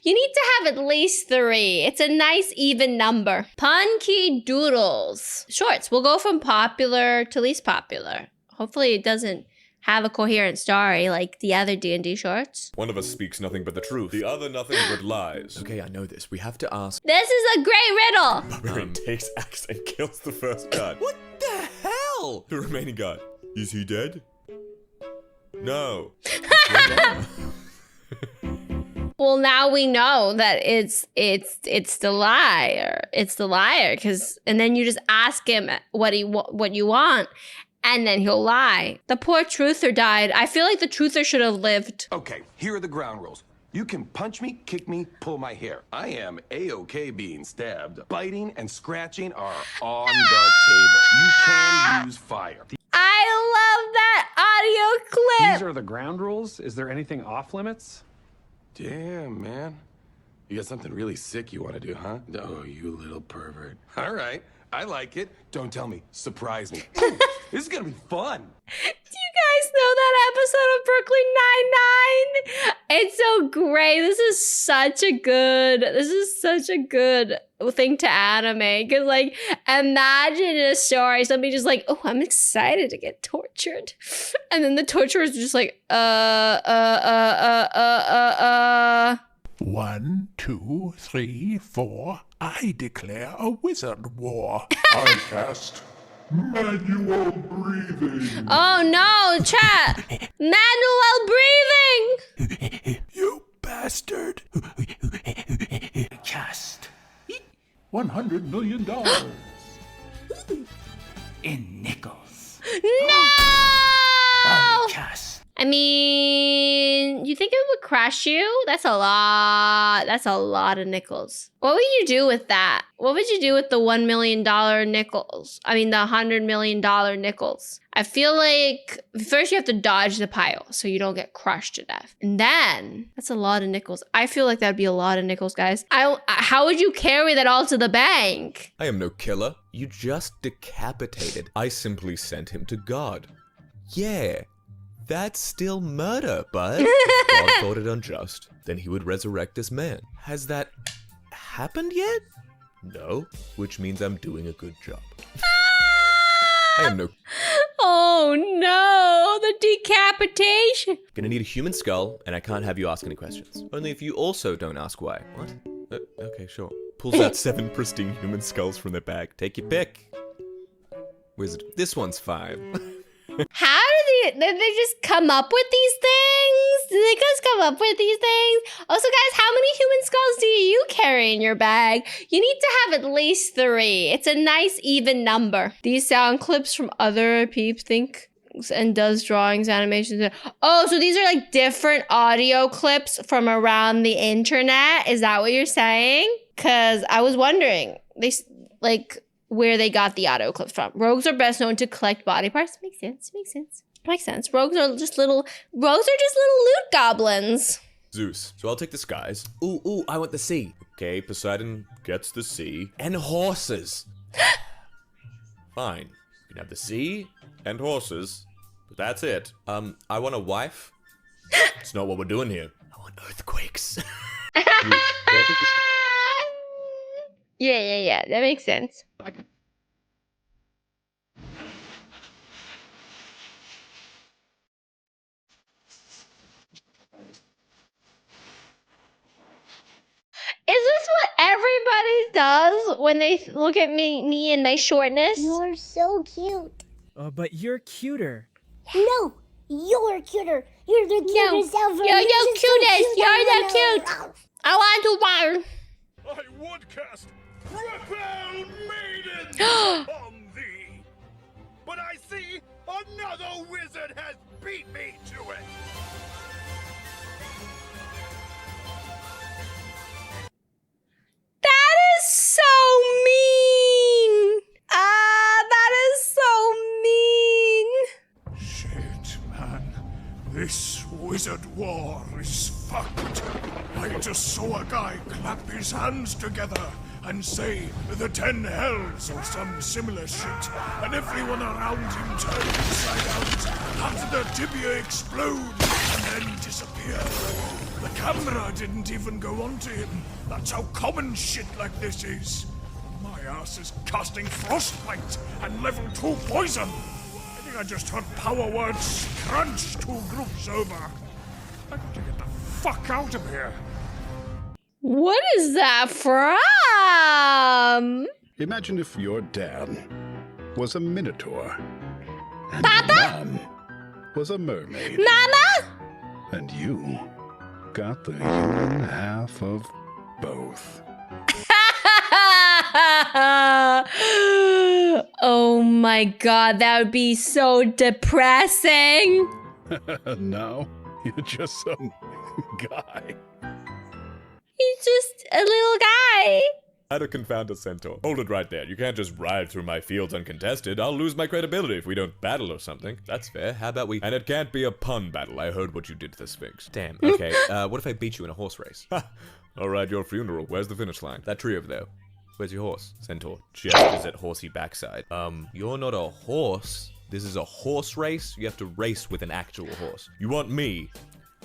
You need to have at least 3. It's a nice even number. Punkey Doodles. Shorts. We'll go from popular to least popular. Hopefully it doesn't have a coherent story like the other D&D shorts. One of us speaks nothing but the truth. The other nothing but lies. Okay, I know this. We have to ask. This is a great riddle. Barbarian takes axe and kills the first guard. What the hell? The remaining guard. Is he dead? No. Well, now we know that it's the liar. It's the liar, and then you just ask him what you want, and then he'll lie. The poor truther died. I feel like the truther should have lived. Okay, here are the ground rules. You can punch me, kick me, pull my hair. I am A-OK being stabbed. Biting and scratching are on the table. You can use fire. I love that audio clip. These are the ground rules. Is there anything off limits? Damn, man. You got something really sick you want to do, huh? Oh, you little pervert. All right, I like it. Don't tell me. Surprise me. This is gonna be fun. Do you guys know that episode of Brooklyn Nine-Nine? It's so great. This is such a good thing to animate. Because, like, imagine in a story, somebody just like, oh, I'm excited to get tortured. And then the torturer is just like, 1, 2, 3, 4. I declare a wizard war. I cast manual breathing. Oh no, chat! Manual breathing! You bastard. Cast $100 million. In nickels. No! Cast. I mean, you think it would crush you? That's a lot. That's a lot of nickels. What would you do with that? What would you do with the $1 million nickels? I mean, the $100 million nickels. I feel like first you have to dodge the pile so you don't get crushed to death. And then, that's a lot of nickels. I feel like that'd be a lot of nickels, guys. How would you carry that all to the bank? I am no killer. You just decapitated. I simply sent him to God. Yeah. That's still murder, but if God thought it unjust, then he would resurrect this man. Has that happened yet? No, which means I'm doing a good job. I am no... Oh no, the decapitation. Gonna need a human skull, and I can't have you ask any questions. Only if you also don't ask why. What? Okay, sure. Pulls out 7 pristine human skulls from their bag. Take your pick. Wizard, this one's fine. How did they just come up with these things? Did they just come up with these things? Also, guys, how many human skulls do you carry in your bag? You need to have at least 3. It's a nice even number. These sound clips from other peeps think and does drawings, animations. Oh, so these are like different audio clips from around the internet. Is that what you're saying? Because I was wondering. They like... where they got the audio clips from. Rogues are best known to collect body parts. Makes sense. Rogues are just little loot goblins. Zeus. So I'll take the skies. Ooh, I want the sea. Okay, Poseidon gets the sea. And horses. Fine. You can have the sea and horses, but that's it. I want a wife. It's not what we're doing here. I want earthquakes. Yeah. That makes sense. Is this what everybody does when they look at me and my shortness? You're so cute. But you're cuter. No, you're cuter. You're the cutest ever. You're the cutest. You're the cute. I want to learn. I would cast Rebel Maidens on thee, but I see another wizard has beat me to it. That is so mean. That is so mean. Shit, man. This wizard war is fucked. I just saw a guy clap his hands together and say the 10 hells or some similar shit, and everyone around him turned inside out as the tibia explode and then disappear. The camera didn't even go onto him. That's how common shit like this is. My ass is casting frostbite and level 2 poison. I think I just heard power words crunch 2 groups over. I got to get the fuck out of here. What is that from? Imagine if your dad was a minotaur and Papa? your mom was a mermaid. Mama? And you got the human half of both. Oh my god, that would be so depressing. Now you're just some guy. He's just a little guy. How to confound a centaur. Hold it right there. You can't just ride through my fields uncontested. I'll lose my credibility if we don't battle or something. That's fair. How about we... And it can't be a pun battle. I heard what you did to the Sphinx. Damn. Okay, what if I beat you in a horse race? Ha! I'll ride your funeral. Where's the finish line? That tree over there. Where's your horse? Centaur. Gestures at horsey backside. You're not a horse. This is a horse race. You have to race with an actual horse. You want me,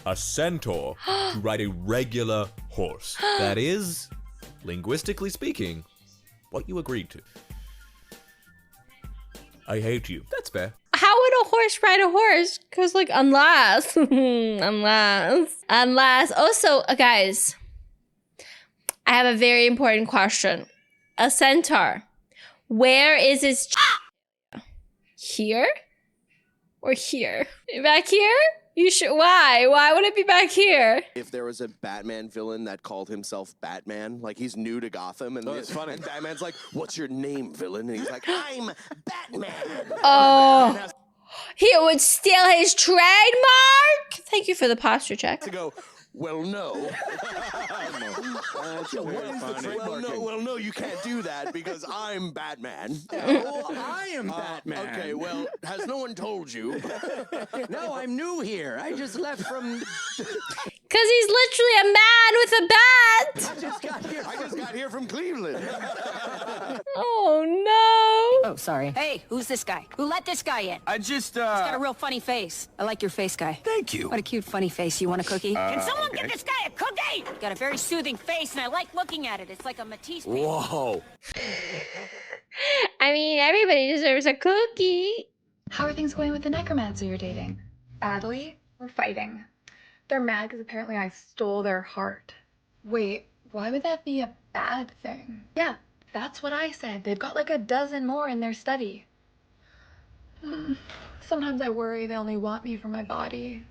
a centaur, to ride a regular horse. That is... linguistically speaking, what you agreed to. I hate you. That's fair. How would a horse ride a horse? Because, like, unless. Also, guys, I have a very important question. A centaur. Where is his here? Or here? Back here? You should. Why? Why would it be back here? If there was a Batman villain that called himself Batman, like he's new to Gotham, and it's funny. And Batman's like, "What's your name, villain?" And he's like, "I'm Batman." Oh, he would steal his trademark. Thank you for the posture check. To go. Well, no. Well, no, you can't do that because I'm Batman. Well, I am Batman. Okay, well, has no one told you? No, I'm new here. I just left from... Because he's literally a man with a bat. I just got here from Cleveland. Oh, no. Oh, sorry. Hey, who's this guy? Who let this guy in? I just, He's got a real funny face. I like your face, guy. Thank you. What a cute, funny face. You want a cookie? Can someone okay. get this guy a cookie? Got a very soothing face, and I like looking at it. It's like a Matisse painting. Whoa. I mean, everybody deserves a cookie. How are things going with the necromancer you're dating? Badly? We're fighting. They're mad because apparently I stole their heart. Wait, why would that be a bad thing? Yeah, that's what I said. They've got like a dozen more in their study. Sometimes I worry they only want me for my body.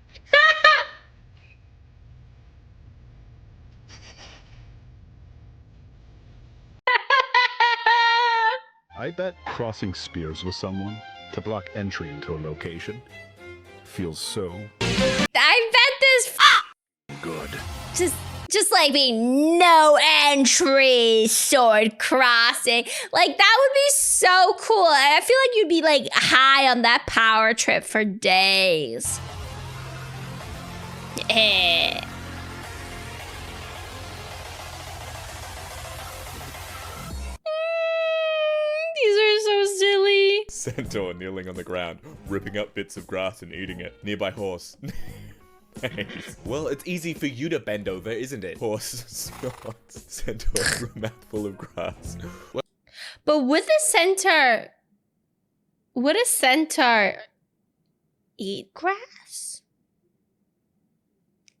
I bet crossing spears with someone to block entry into a location feels so I bet this good. just like being no entry sword crossing. Like that would be so cool. I feel like you'd be like high on that power trip for days. These are so silly. Centaur kneeling on the ground, ripping up bits of grass and eating it. Nearby horse. Nice. Well, it's easy for you to bend over, isn't it? Horse snorts. Centaur through a mouthful of grass. But would a centaur eat grass?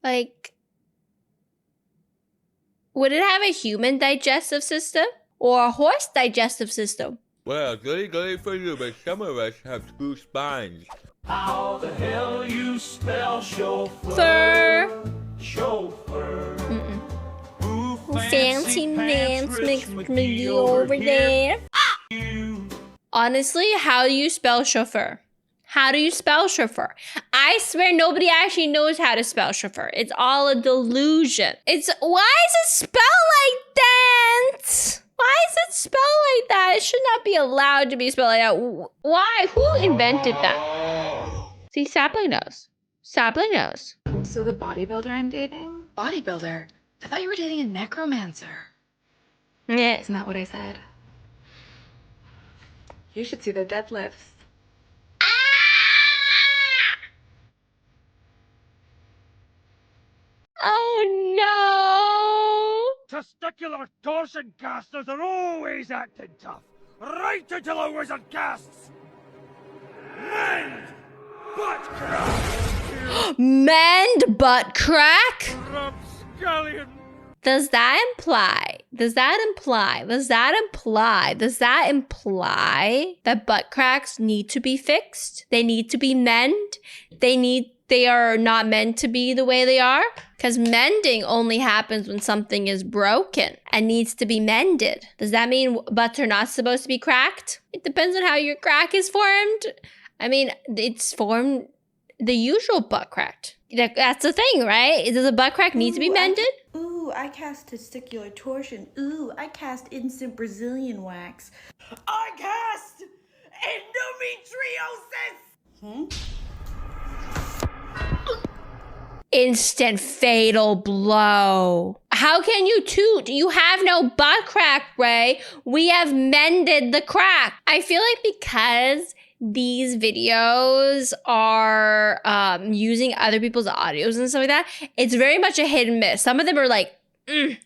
Like, would it have a human digestive system or a horse digestive system? Well, goody for you, but some of us have 2 spines. How the hell you spell chauffeur? Chauffeur. Ooh, Fancy dance makes me over there. Honestly, how do you spell chauffeur? How do you spell chauffeur? I swear nobody actually knows how to spell chauffeur. It's all a delusion. Why is it spelled like that? Why is it spelled like that? It should not be allowed to be spelled like that. Why? Who invented that? See, Sapling knows. Sapling knows. So the bodybuilder I'm dating? Bodybuilder? I thought you were dating a necromancer. Yeah. Isn't that what I said? You should see the deadlifts. Oh Testicular torsion casters are always acting tough, right until a wizard casts Mend Butt Crack! no! Mend butt crack? Rapscallion! Does that imply that butt cracks need to be fixed? They need to be mended? They are not meant to be the way they are? Because mending only happens when something is broken and needs to be mended. Does that mean butts are not supposed to be cracked? It depends on how your crack is formed. I mean, it's formed the usual butt crack. That's the thing, right? Does a butt crack need to be mended? I cast testicular torsion. I cast instant Brazilian wax. I cast endometriosis! Instant fatal blow. How can you toot? You have no butt crack, Ray. We have mended the crack. I feel like because these videos are using other people's audios and stuff like that, it's very much a hit and miss. Some of them are like,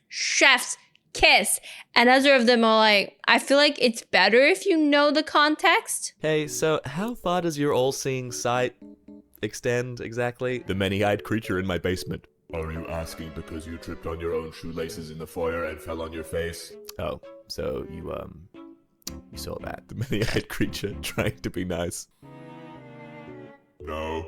chef's kiss. And other of them are like, I feel like it's better if you know the context. Hey, so how far does your all-seeing sight extend exactly? The many-eyed creature in my basement. Are you asking because you tripped on your own shoelaces in the foyer and fell on your face? Oh, so you saw that. The many-eyed creature trying to be nice. No.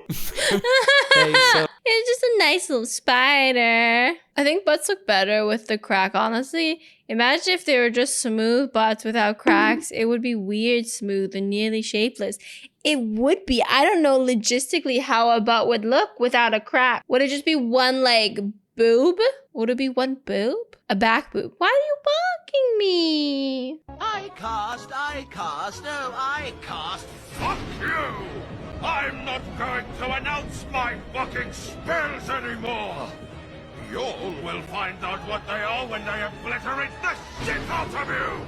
Hey, so It's just a nice little spider. I think butts look better with the crack, honestly. Imagine if they were just smooth butts without cracks. It would be weird smooth and nearly shapeless. It would be. I don't know logistically how a butt would look without a crack. Would it just be one, like, boob? Would it be one boob? A back boob. Why are you barking me? I cast. Fuck you! I'm not going to announce my fucking spells anymore! Y'all will find out what they are when they obliterate the shit out of you!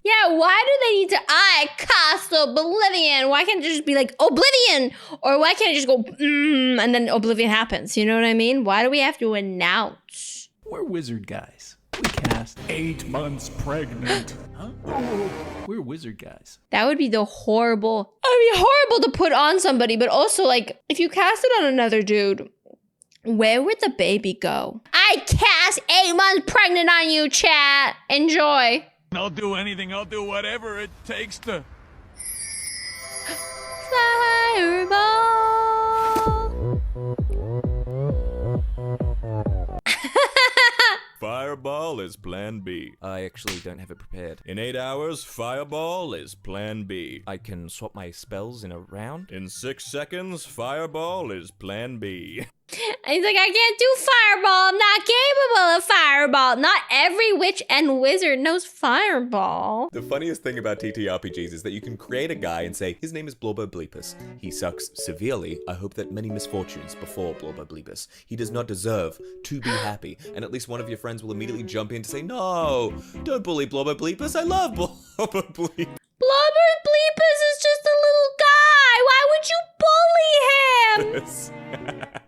Yeah, why do they need to, I cast Oblivion? Why can't it just be like, Oblivion? Or why can't it just go, and then Oblivion happens? You know what I mean? Why do we have to announce? We're wizard guys. We cast 8 months pregnant. Huh? We're wizard guys. That would be horrible to put on somebody, but also, like, if you cast it on another dude, where would the baby go? I cast 8 months pregnant on you, chat. Enjoy. I'll do anything, I'll do whatever it takes to... Fireball. Fireball is plan B. I actually don't have it prepared. In 8 hours, Fireball is plan B. I can swap my spells in a round. In 6 seconds, Fireball is plan B. He's like, I can't do Fireball. I'm not capable of Fireball. Not every witch and wizard knows Fireball. The funniest thing about TTRPGs is that you can create a guy and say, his name is Blorbo Bleepus. He sucks severely. I hope that many misfortunes befall Blorbo Bleepus. He does not deserve to be happy. And at least one of your friends will immediately jump in to say, no, don't bully Blorbo Bleepus. I love Blorbo Bleepus. Blorbo Bleepus is just a little guy. Why would you bully him?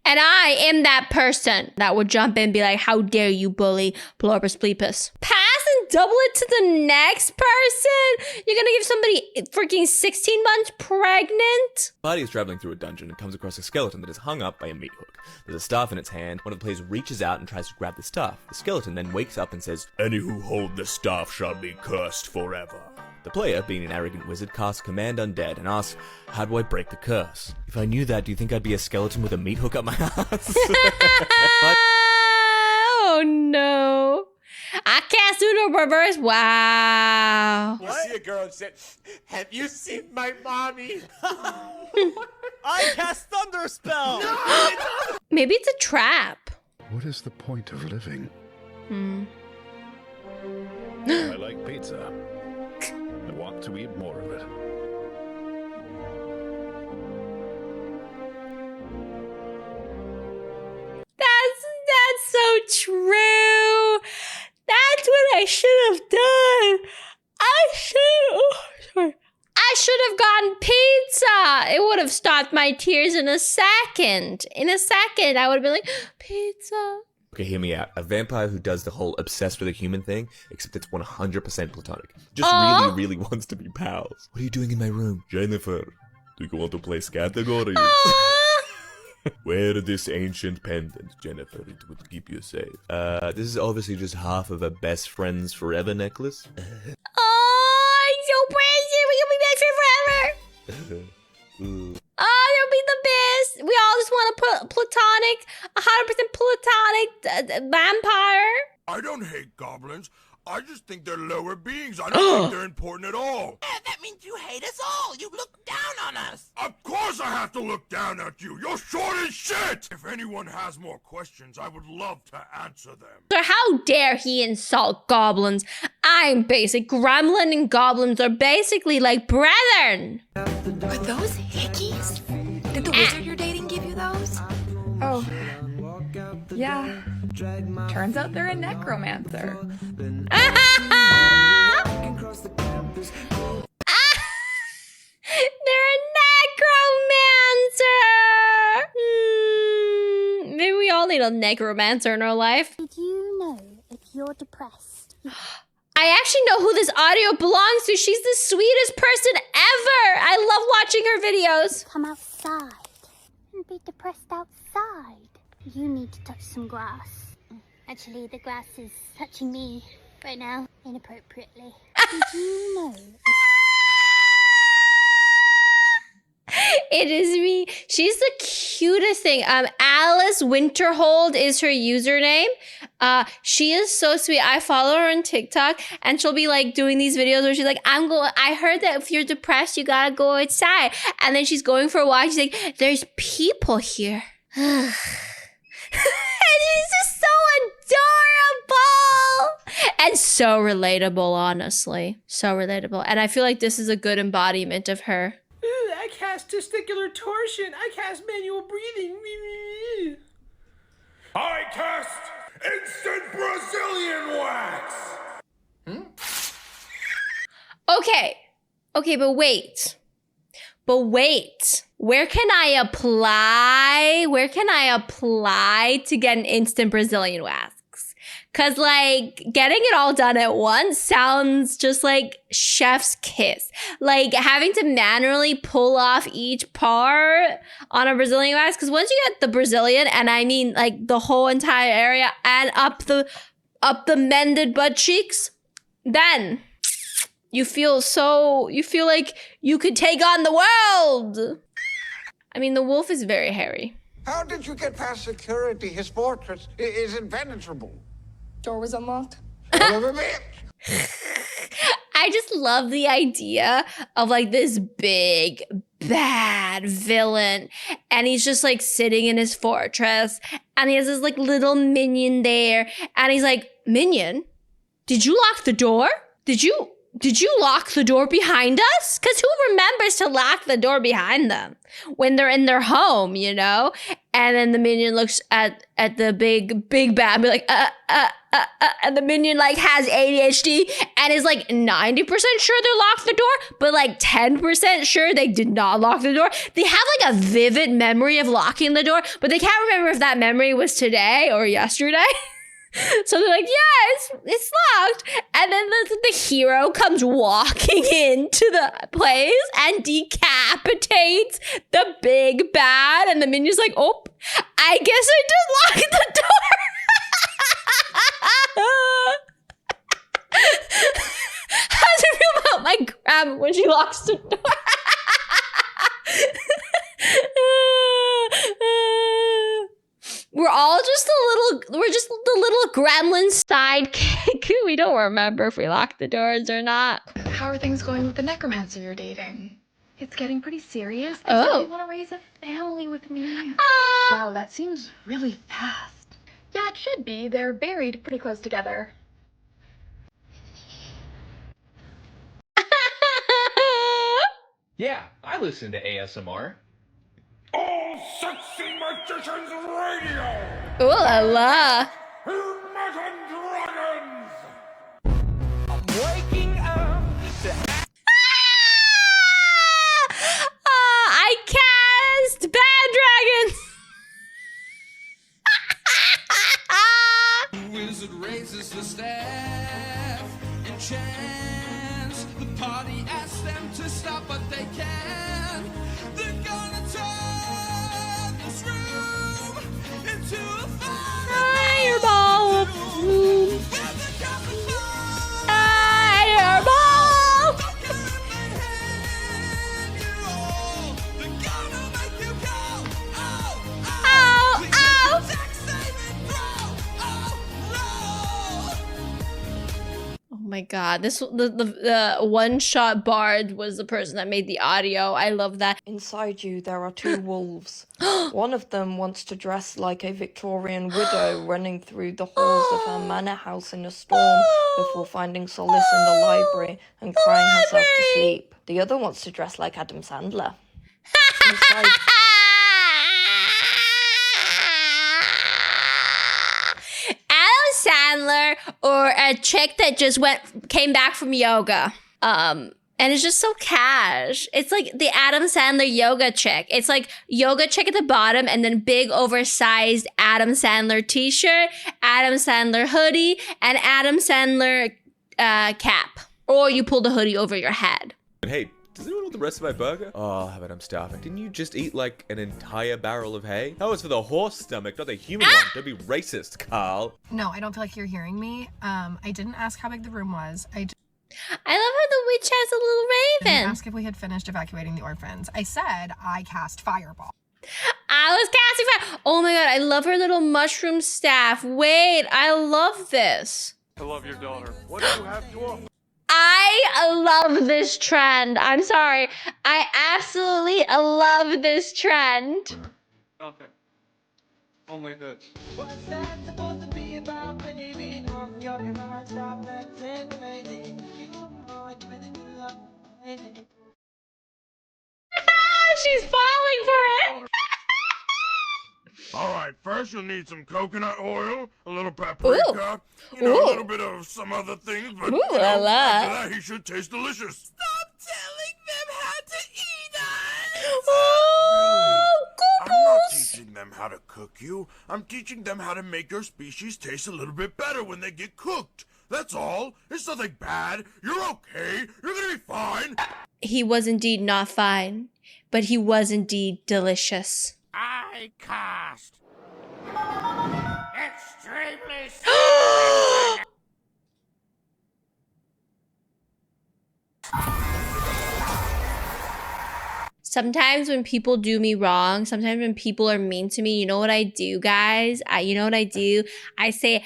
And I am that person that would jump in and be like, how dare you bully Blorbus Bleepus? Pass and double it to the next person? You're gonna give somebody freaking 16 months pregnant? Party is traveling through a dungeon and comes across a skeleton that is hung up by a meat hook. There's a staff in its hand. One of the players reaches out and tries to grab the staff. The skeleton then wakes up and says, Any who hold the staff shall be cursed forever. The player, being an arrogant wizard, casts Command Undead and asks, how do I break the curse? If I knew that, do you think I'd be a skeleton with a meat hook up my ass? Oh no. I cast Uno Reverse. Wow. You see a girl and say, have you seen my mommy? I cast Thunder Spell! Maybe it's a trap. What is the point of living? I like pizza. I want to eat more of it. That's so true. That's what I I should have done. I should have gotten pizza. It would have stopped my tears in a second. In a second, I would have been like, pizza. Okay, hear me out. A vampire who does the whole obsessed with a human thing, except it's 100% platonic. Just really wants to be pals. What are you doing in my room? Jennifer, do you want to play categories? Wear this ancient pendant, Jennifer. It would keep you safe. This is obviously just half of a best friends forever necklace. Oh, I'm so crazy. We can be best friends forever. Oh, that'll be the best. We all just want to put platonic, 100% platonic vampire. I don't hate goblins. I just think they're lower beings. I don't think they're important at all. Yeah, that means you hate us all. You look down on us. Of course I have to look down at you. You're short as shit. If anyone has more questions, I would love to answer them. So how dare he insult goblins? I'm basic. Gremlin and goblins are basically like brethren. Are those hickeys? Did the wizard you're dating give you those? Oh, yeah. Turns out they're a necromancer. They're a necromancer! Maybe we all need a necromancer in our life. Did you know if you're depressed? I actually know who this audio belongs to. She's the sweetest person ever. I love watching her videos. Come outside and be depressed outside. You need to touch some grass. Actually, the grass is touching me right now, inappropriately. Did you know? It is me. She's the cutest thing. Alice Winterhold is her username. She is so sweet. I follow her on TikTok, and she'll be like doing these videos where she's like, I heard that if you're depressed, you gotta go outside. And then she's going for a walk. She's like, there's people here. And she's just so adorable and so relatable, honestly. So relatable. And I feel like this is a good embodiment of her. I cast testicular torsion. I cast manual breathing. I cast instant Brazilian wax. Okay, but wait. Where can I apply? Where can I apply to get an instant Brazilian wax? Cause like getting it all done at once sounds just like chef's kiss. Like having to manually pull off each part on a Brazilian wax. Cause once you get the Brazilian, and I mean like the whole entire area and up the mended butt cheeks, then you feel like you could take on the world. I mean, the wolf is very hairy. How did you get past security? His fortress is impenetrable. Door was unlocked. I just love the idea of like this big bad villain, and he's just like sitting in his fortress, and he has this like little minion there, and he's like, Minion, did you lock the door? Did you lock the door behind us? Because who remembers to lock the door behind them when they're in their home, you know? And then the minion looks at the big bad and be like, and the minion like has ADHD and is like 90% sure they locked the door, but like 10% sure they did not lock the door. They have like a vivid memory of locking the door, but they can't remember if that memory was today or yesterday. So they're like, yeah, it's locked. And then the hero comes walking into the place and decapitates the big bad. And the minion's like, oh, I guess I just locked the door. How does it feel about my grandma when she locks the door? We're just the little gremlin sidekick. We don't remember if we locked the doors or not. How are things going with the necromancer you're dating? It's getting pretty serious. They Oh. said they want to raise a family with me. Wow, that seems really fast. Yeah, it should be. They're buried pretty close together. Yeah, I listen to ASMR. All Sexy Magicians Radio! Ooh la la. Imagine Dragons! death and chance. The party asks them to stop, but they can't. They're gonna turn this room into a fireball of doom. Fireball. Ow, ow. Oh my god, the one-shot bard was the person that made the audio. I love that. Inside you, there are two wolves. One of them wants to dress like a Victorian widow running through the halls of her manor house in a storm before finding solace in the library and crying herself to sleep. The other wants to dress like Adam Sandler. Inside Sandler, or a chick that just came back from yoga. And it's just so cash. It's like the Adam Sandler yoga chick. It's like yoga chick at the bottom and then big oversized Adam Sandler t-shirt, Adam Sandler hoodie, and Adam Sandler cap. Or you pull the hoodie over your head. Hey, does anyone want the rest of my burger? Oh, but I'm starving. Didn't you just eat like an entire barrel of hay? That was for the horse stomach, not the human one. Don't be racist, Carl. No, I don't feel like you're hearing me. I didn't ask how big the room was. I love how the witch has a little I raven. didn't ask if we had finished evacuating the orphans. I said I cast fireball. I was casting fire. Oh my god, I love her little mushroom staff. Wait, I love this. I love your daughter. What do you have to offer? I love this trend. I'm sorry. I absolutely love this trend. Nothing. Only this. What's that supposed to be about when you beat off your heart? Stop acting crazy. She's falling for it. Alright, first you'll need some coconut oil, a little paprika, a little bit of some other things, but after that he should taste delicious. Stop telling them how to eat us! I'm not teaching them how to cook you. I'm teaching them how to make your species taste a little bit better when they get cooked. That's all. It's nothing bad. You're okay. You're gonna be fine. He was indeed not fine, but he was indeed delicious. I cast extremely Sometimes when people do me wrong, sometimes when people are mean to me, you know what I do, guys? You know what I do? I say,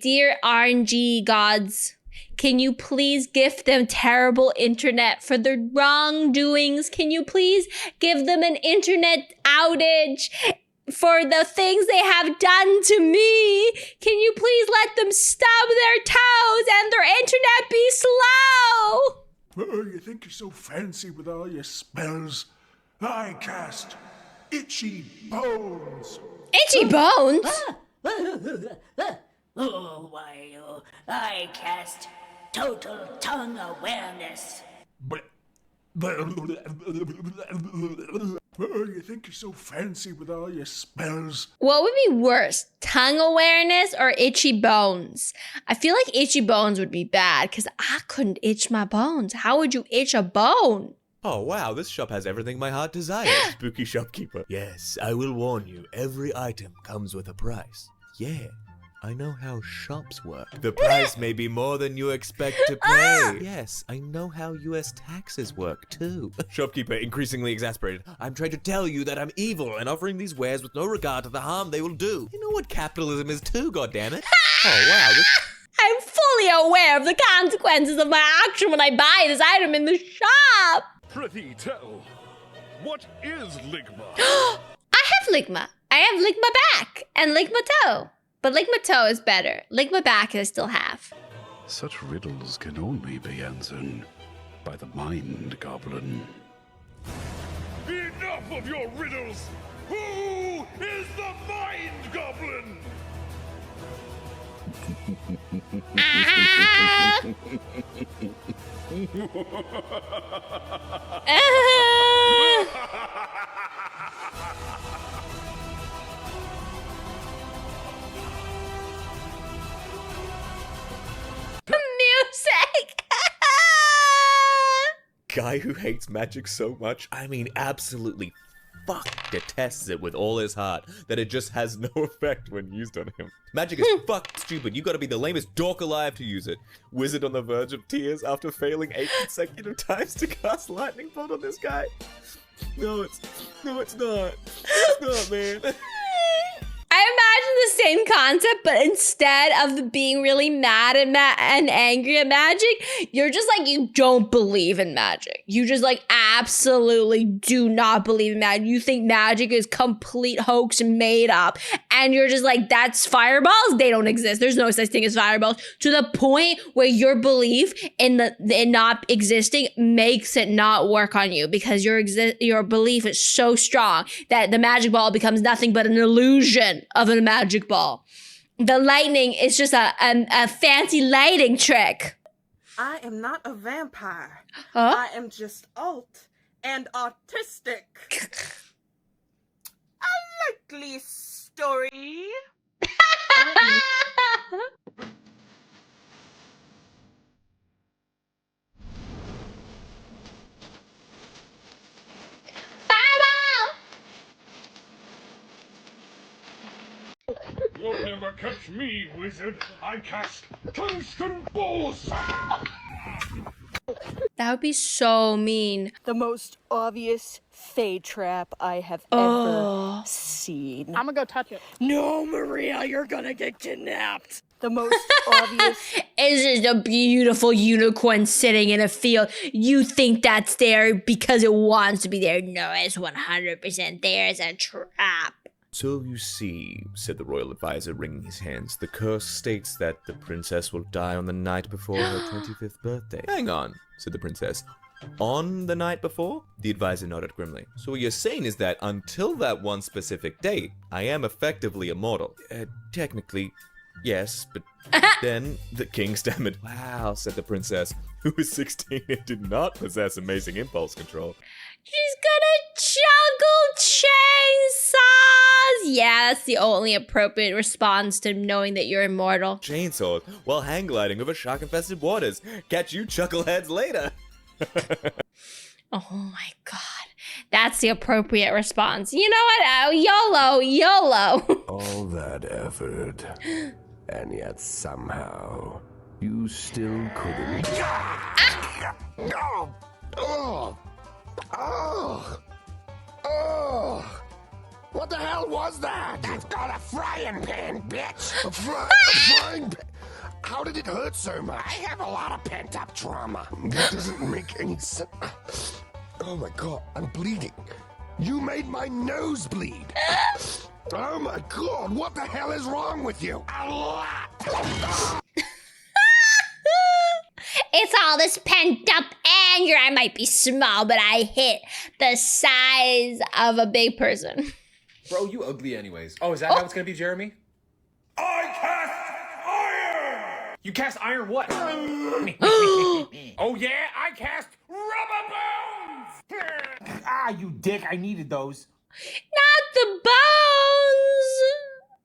dear RNG gods, can you please gift them terrible internet for their wrongdoings? Can you please give them an internet outage for the things they have done to me? Can you please let them stub their toes and their internet be slow? Oh, you think you're so fancy with all your spells? I cast Itchy Bones. Itchy Bones? Oh, why, I cast Total Tongue Awareness. Oh, you think you're so fancy with all your spells? What would be worse, tongue awareness or itchy bones? I feel like itchy bones would be bad because I couldn't itch my bones. How would you itch a bone? Oh wow, this shop has everything my heart desires, spooky shopkeeper. Yes, I will warn you, every item comes with a price. Yeah, I know how shops work. The price may be more than you expect to pay. Yes, I know how US taxes work too. Shopkeeper, increasingly exasperated. I'm trying to tell you that I'm evil and offering these wares with no regard to the harm they will do. You know what capitalism is too, goddammit. Oh wow, I'm fully aware of the consequences of my action when I buy this item in the shop. Prithee tell, what is Ligma? I have Ligma. I have Ligma back and Ligma toe. But Ligma toe is better. Ligma back I still have. Such riddles can only be answered by the Mind Goblin. Enough of your riddles! Who is the Mind Goblin? guy who hates magic so much, I mean absolutely detests it with all his heart, that it just has no effect when used on him. Magic is stupid. You gotta be the lamest dork alive to use it. Wizard on the verge of tears after failing 8 consecutive times to cast lightning bolt on this guy. No, it's not. It's not, man. I imagine the same concept, but instead of being really mad and angry at magic, you're just like, you don't believe in magic. You just like absolutely do not believe in magic. You think magic is complete hoax and made up. And you're just like, that's fireballs? They don't exist. There's no such thing as fireballs. To the point where your belief in it not existing makes it not work on you, because your belief is so strong that the magic ball becomes nothing but an illusion of a magic ball. The lightning is just a fancy lighting trick. I am not a vampire. Huh? I am just alt and autistic. A likely story. You'll never catch me, wizard. I cast tungsten balls. That would be so mean. The most obvious fey trap I have ever seen. I'm gonna go touch it. No, Maria, you're gonna get kidnapped. The most obvious. It's just a beautiful unicorn sitting in a field. You think that's there because it wants to be there. No, it's 100% there. It's a trap. So you see, said the royal advisor, wringing his hands, the curse states that the princess will die on the night before her 25th birthday. Hang on, said the princess. On the night before? The advisor nodded grimly. So what you're saying is that until that one specific date, I am effectively immortal. Technically, yes, but then the king stammered. Wow, said the princess, who was 16 and did not possess amazing impulse control. She's gonna juggle chainsaws! Yeah, that's the only appropriate response to knowing that you're immortal. Chainsaws while hang gliding over shark-infested waters. Catch you chuckleheads later. Oh my god. That's the appropriate response. You know what? YOLO. All that effort, and yet somehow you still couldn't. What the hell was that? That's called a frying pan, bitch. A frying pan? How did it hurt so much? I have a lot of pent-up trauma. That doesn't make any sense. Oh my god, I'm bleeding. You made my nose bleed. Oh my god, what the hell is wrong with you? A lot. It's all this pent up anger. I might be small, but I hit the size of a big person. Bro, you ugly anyways. Oh, is that how it's gonna be, Jeremy? I cast iron! You cast iron what? Oh yeah, I cast rubber bones! Ah, you dick, I needed those. Not the bones!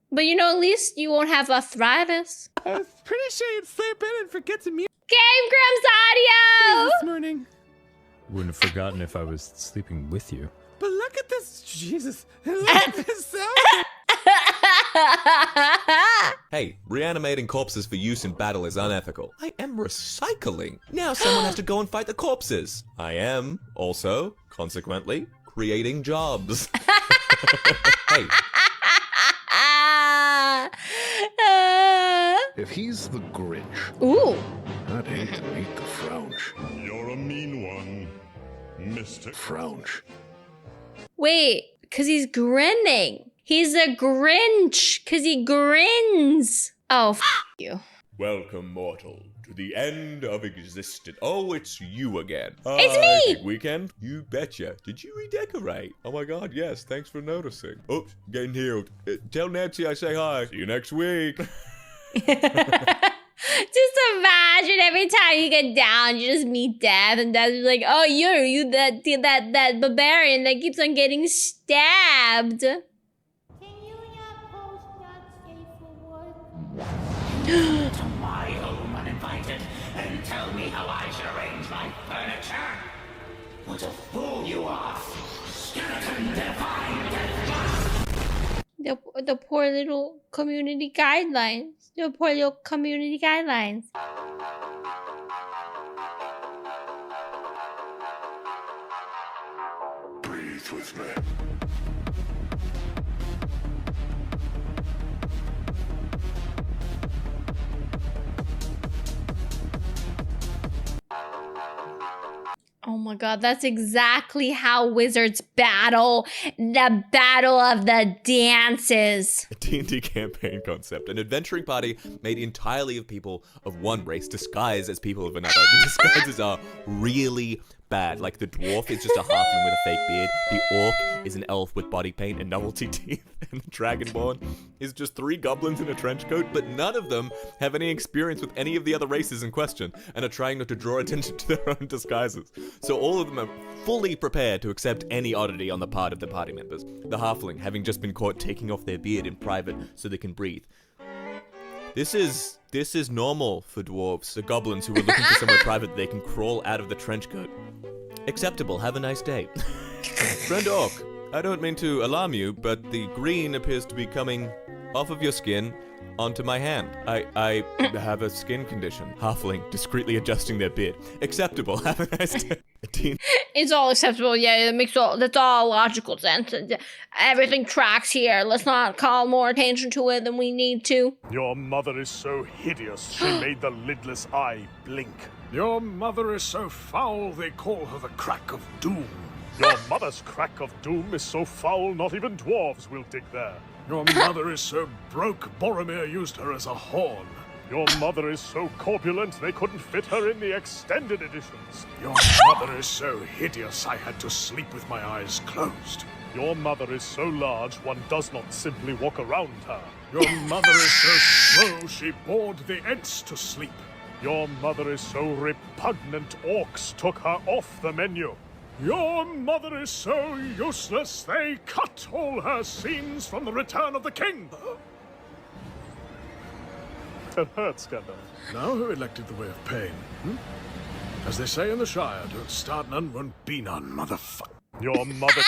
But you know, at least you won't have arthritis. I was pretty sure you'd sleep in and forget to mute Game Grumps audio! this morning. Wouldn't have forgotten if I was sleeping with you. But look at this, Jesus. Look at this sound. Hey, reanimating corpses for use in battle is unethical. I am recycling. Now someone has to go and fight the corpses. I am, also, consequently, creating jobs. Hey. If he's the Grinch, ooh, I'd hate to meet the Frounch. You're a mean one, Mr. Frounch. Wait, because he's grinning. He's a Grinch, because he grins. Oh, f you. Welcome, mortal, to the end of existence. Oh, it's you again. It's me! Big weekend? You betcha. Did you redecorate? Oh my god, yes, thanks for noticing. Oops, getting healed. Tell Nancy I say hi. See you next week. Just imagine every time you get down, you just meet death, and Death's like, oh, you that barbarian that keeps on getting stabbed. To my home uninvited and tell me how I should arrange my furniture. What a fool you are! Skeleton divine! The poor little community guidelines. The poor little community guidelines. Breathe with me. Oh my god, that's exactly how wizards battle. The battle of the dances. A D&D campaign concept. An adventuring party made entirely of people of one race disguised as people of another. The disguises are really bad. Like the dwarf is just a halfling with a fake beard. The orc is an elf with body paint and novelty teeth. And the dragonborn is just 3 goblins in a trench coat, but none of them have any experience with any of the other races in question and are trying not to draw attention to their own disguises. So all of them are fully prepared to accept any oddity on the part of the party members. The halfling having just been caught taking off their beard in private so they can breathe. This is normal for dwarves, the goblins who are looking for somewhere private they can crawl out of the trench coat. Acceptable, have a nice day. Friend Orc, I don't mean to alarm you, but the green appears to be coming off of your skin onto my hand. I have a skin condition. Halfling, discreetly adjusting their beard. Acceptable, have a nice day. It's all acceptable, yeah, that's all logical sense. Everything tracks here. Let's not call more attention to it than we need to. Your mother is so hideous, she made the lidless eye blink. Your mother is so foul, they call her the Crack of Doom. Your mother's Crack of Doom is so foul, not even dwarves will dig there. Your mother is so broke, Boromir used her as a horn. Your mother is so corpulent, they couldn't fit her in the extended editions. Your mother is so hideous, I had to sleep with my eyes closed. Your mother is so large, one does not simply walk around her. Your mother is so slow, she bored the Ents to sleep. Your mother is so repugnant, orcs took her off the menu. Your mother is so useless, they cut all her scenes from the Return of the King. That hurts, Gandalf. Now who elected the Way of Pain? As they say in the Shire, don't start none, won't be none, motherfucker. Your mother...